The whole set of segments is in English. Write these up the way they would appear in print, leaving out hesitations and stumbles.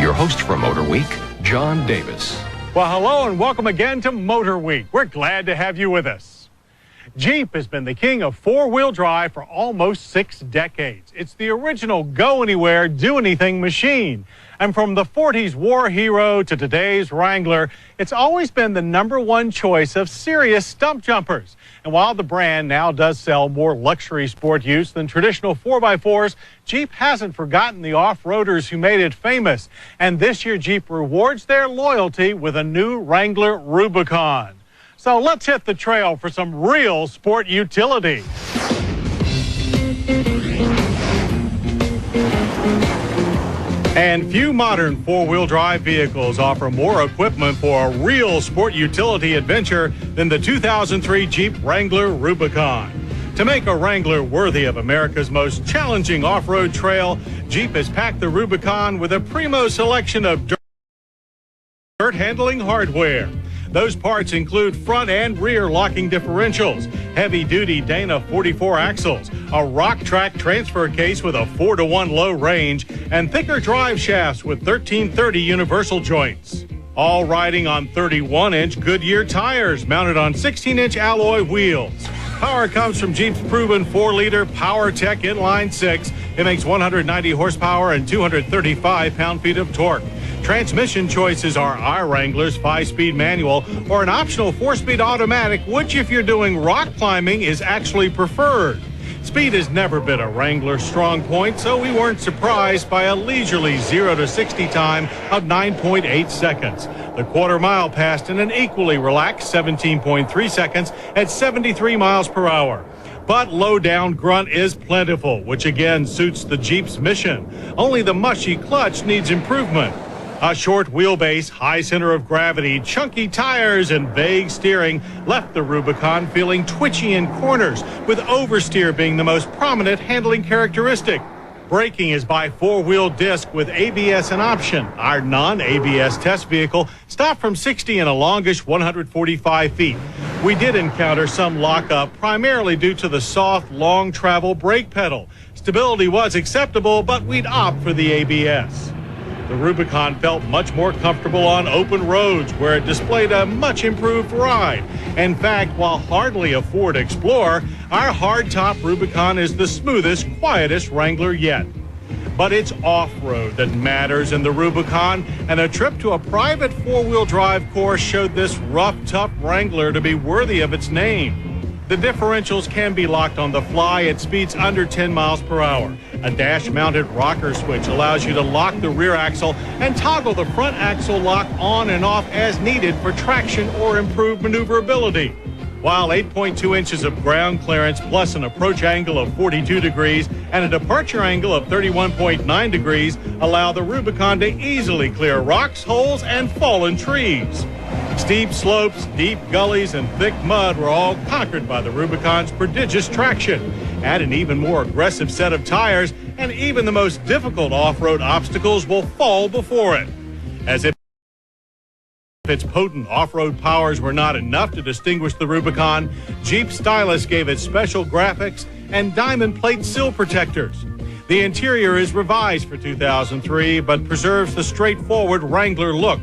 Your host for Motor Week, John Davis. Well, hello and welcome again to Motor Week. We're glad to have you with us. Jeep has been the king of four-wheel drive for almost 6 decades. It's the original go-anywhere, do-anything machine. And from the 40s war hero to today's Wrangler, it's always been the #1 choice of serious stump jumpers. And while the brand now does sell more luxury sport use than traditional 4x4s, Jeep hasn't forgotten the off-roaders who made it famous. And this year, Jeep rewards their loyalty with a new Wrangler Rubicon. So let's hit the trail for some real sport utility. And few modern four-wheel drive vehicles offer more equipment for a real sport utility adventure than the 2003 Jeep Wrangler Rubicon. To make a Wrangler worthy of America's most challenging off-road trail, Jeep has packed the Rubicon with a primo selection of dirt handling hardware. Those parts include front and rear locking differentials, heavy-duty Dana 44 axles, a rock track transfer case with a 4-to-1 low range, and thicker drive shafts with 1330 universal joints. All riding on 31-inch Goodyear tires mounted on 16-inch alloy wheels. Power comes from Jeep's proven 4-liter PowerTech inline 6. It makes 190 horsepower and 235 pound-feet of torque. Transmission choices are our Wrangler's 5-speed manual or an optional 4-speed automatic, which if you're doing rock climbing is actually preferred. Speed has never been a Wrangler strong point, so we weren't surprised by a leisurely 0 to 60 time of 9.8 seconds. The quarter mile passed in an equally relaxed 17.3 seconds at 73 miles per hour. But low-down grunt is plentiful, which again suits the Jeep's mission. Only the mushy clutch needs improvement. A short wheelbase, high center of gravity, chunky tires, and vague steering left the Rubicon feeling twitchy in corners, with oversteer being the most prominent handling characteristic. Braking is by 4-wheel disc with ABS an option. Our non-ABS test vehicle stopped from 60 in a longish 145 feet. We did encounter some lockup, primarily due to the soft, long travel brake pedal. Stability was acceptable, but we'd opt for the ABS. The Rubicon felt much more comfortable on open roads, where it displayed a much improved ride. In fact, while hardly a Ford Explorer, our hardtop Rubicon is the smoothest, quietest Wrangler yet. But it's off-road that matters in the Rubicon, and a trip to a private 4-wheel drive course showed this rough, tough Wrangler to be worthy of its name. The differentials can be locked on the fly at speeds under 10 miles per hour. A dash-mounted rocker switch allows you to lock the rear axle and toggle the front axle lock on and off as needed for traction or improved maneuverability. While 8.2 inches of ground clearance plus an approach angle of 42 degrees and a departure angle of 31.9 degrees allow the Rubicon to easily clear rocks, holes, and fallen trees. Steep slopes, deep gullies, and thick mud were all conquered by the Rubicon's prodigious traction. Add an even more aggressive set of tires, and even the most difficult off-road obstacles will fall before it. As if its potent off-road powers were not enough to distinguish the Rubicon, Jeep stylists gave it special graphics and diamond plate sill protectors. The interior is revised for 2003, but preserves the straightforward Wrangler look.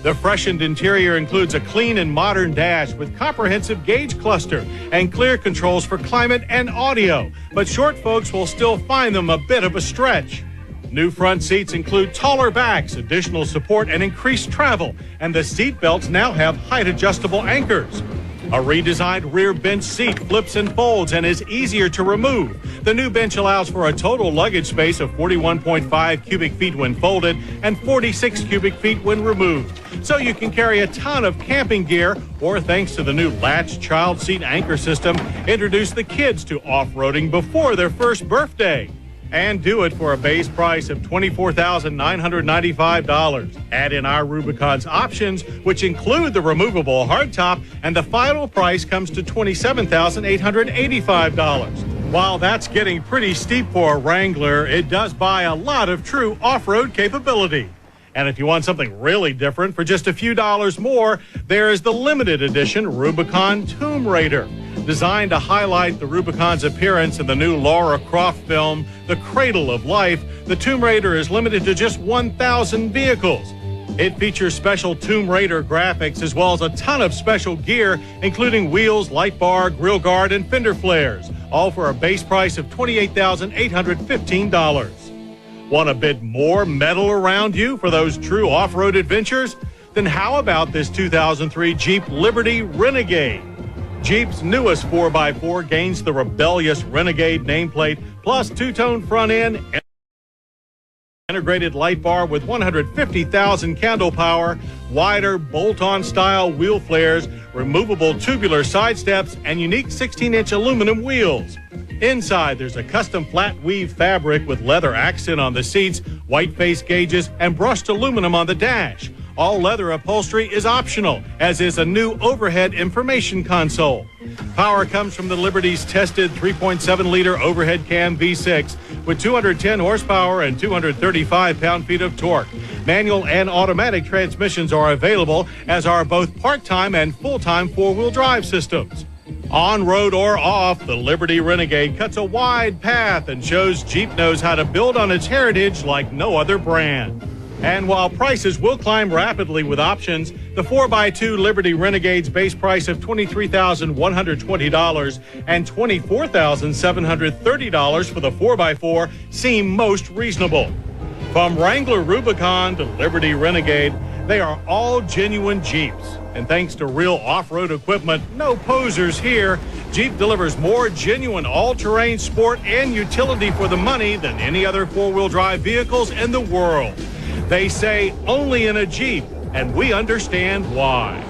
The freshened interior includes a clean and modern dash with comprehensive gauge cluster and clear controls for climate and audio, but short folks will still find them a bit of a stretch. New front seats include taller backs, additional support, and increased travel, and the seat belts now have height-adjustable anchors. A redesigned rear bench seat flips and folds and is easier to remove. The new bench allows for a total luggage space of 41.5 cubic feet when folded and 46 cubic feet when removed. So you can carry a ton of camping gear, or thanks to the new latch child seat anchor system, introduce the kids to off-roading before their first birthday. And do it for a base price of $24,995. Add in our Rubicon's options, which include the removable hardtop, and the final price comes to $27,885. While that's getting pretty steep for a Wrangler, it does buy a lot of true off-road capability. And if you want something really different for just a few dollars more, there is the limited edition Rubicon Tomb Raider. Designed to highlight the Rubicon's appearance in the new Lara Croft film, The Cradle of Life, the Tomb Raider is limited to just 1,000 vehicles. It features special Tomb Raider graphics as well as a ton of special gear, including wheels, light bar, grill guard, and fender flares, all for a base price of $28,815. Want a bit more metal around you for those true off-road adventures? Then how about this 2003 Jeep Liberty Renegade? Jeep's newest 4x4 gains the rebellious Renegade nameplate, plus two-tone front end, integrated light bar with 150,000 candle power, wider bolt-on style wheel flares, removable tubular side steps, and unique 16-inch aluminum wheels. Inside, there's a custom flat weave fabric with leather accent on the seats, white face gauges, and brushed aluminum on the dash. All leather upholstery is optional, as is a new overhead information console. Power comes from the Liberty's tested 3.7-liter overhead cam V6 with 210 horsepower and 235 pound-feet of torque. Manual and automatic transmissions are available, as are both part-time and full-time four-wheel drive systems. On road or off, the Liberty Renegade cuts a wide path and shows Jeep knows how to build on its heritage like no other brand. And while prices will climb rapidly with options, the 4x2 Liberty Renegade's base price of $23,120 and $24,730 for the 4x4 seem most reasonable. From Wrangler Rubicon to Liberty Renegade, they are all genuine Jeeps. And thanks to real off-road equipment, no posers here, Jeep delivers more genuine all-terrain sport and utility for the money than any other four-wheel drive vehicles in the world. They say only in a Jeep, and we understand why.